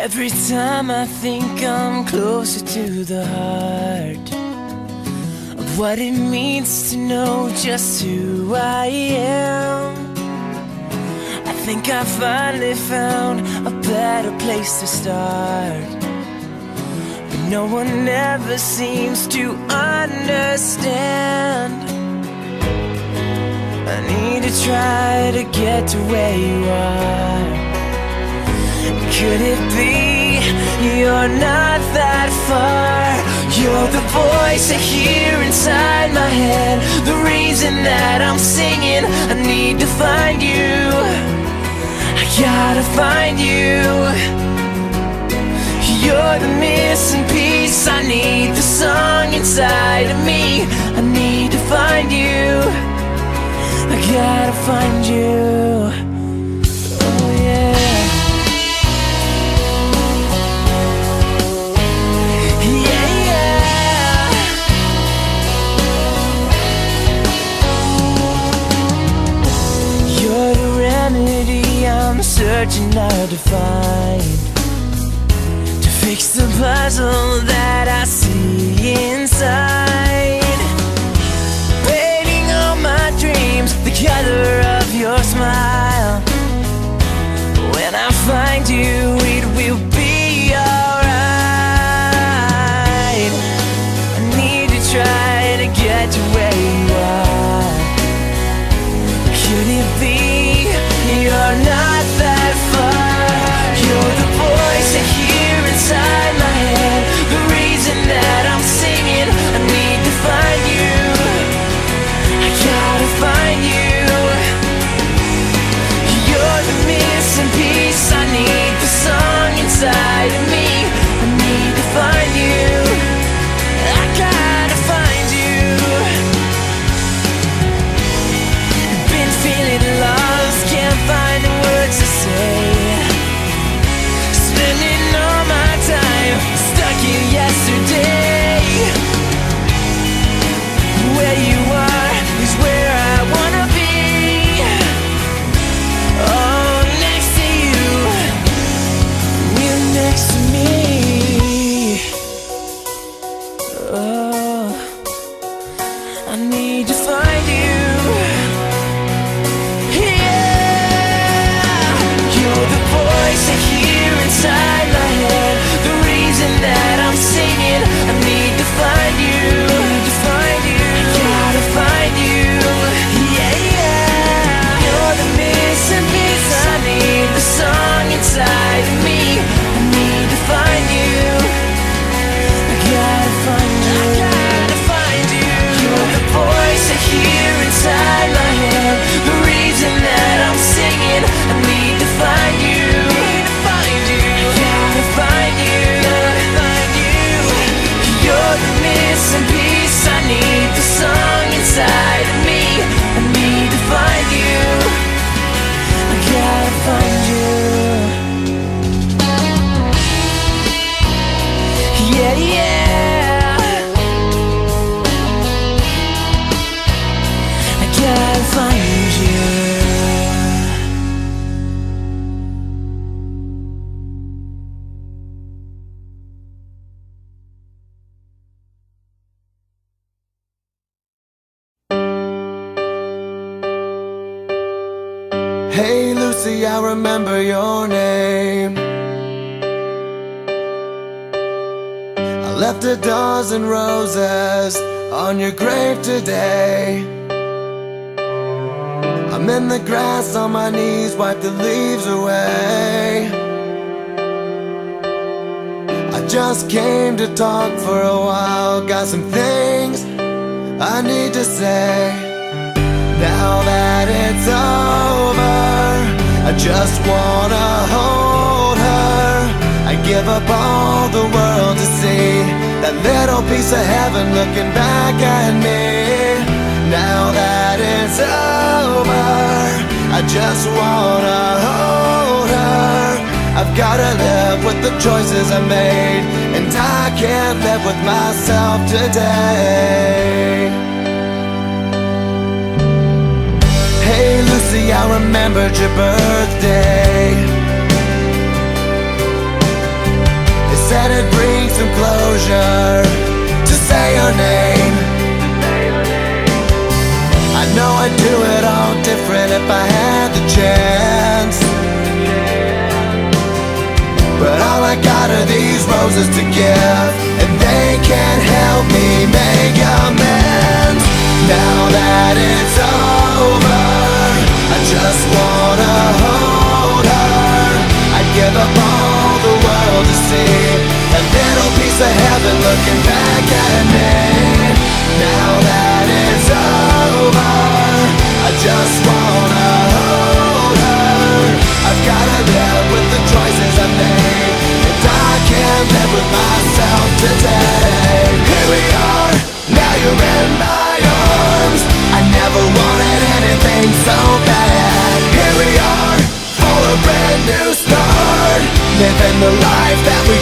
Every time I think I'm closer to the heart of what it means to know just who I am, I think I finally found a better place to start. But no one ever seems to understand. I need to try to get to where you are. Could it be you're not that far? You're the voice I hear inside my head, the reason that I'm singing. I need to find you, I gotta find you. You're the missing piece, I need the song inside of me. I need to find you, I gotta find you. Oh yeah. I'm searching hard to find, to fix the puzzle that I see inside. Painting all my dreams the color of your smile. When I find you, it will be alright. I need to try to get to where you are. Could it be you're not that far? You're the voice I hear inside my head, the reason that I'm singing. I need to find you, I gotta find you. You're the missing piece, I need the song inside of me. I need to find you, I gotta find you. Been feeling lost, can't find the words to say. Spending all my time stuck in yesterday. Where you are is where I wanna be. Oh, next to you, you're next to me. Oh, I need to find you. Voice I hear inside my head, the reason that I'm singing. I need to find you, to find you, I gotta find you. Yeah, yeah. You're the missing piece, I need the song inside of me. I need to find you, I gotta find you, I gotta find you. You're the voice I hear inside my head, the reason that I'm singing. I need to find you, find you, find you. You're the missing piece, I need the song inside of me. I need to find you, I gotta find you. Yeah, yeah, I gotta find you. Hey Lucy, I remember your name. I left a dozen roses on your grave today. I'm in the grass on my knees, wipe the leaves away. I just came to talk for a while, got some things I need to say. Now that it's over, I just wanna hold her. I give up all the world to see that little piece of heaven looking back at me. Now that it's over, I just wanna hold her. I've gotta live with the choices I made, and I can't live with myself today. Hey Lucy, I remembered your birthday. said it brings some closure to say your name. I know I'd do it all different if I had the chance, but all I got are these roses to give, and they can't help me make amends. Now that it's over, I just wanna hold her. I'd give up all the world to see a little piece of heaven looking back at me. Now that it's over, I just wanna hold her. I've gotta live with the choices I made, and I can't live with myself today. Here we are, now you're in my arms. I never wanted anything so bad. Here we are, for a brand new start, living the life that we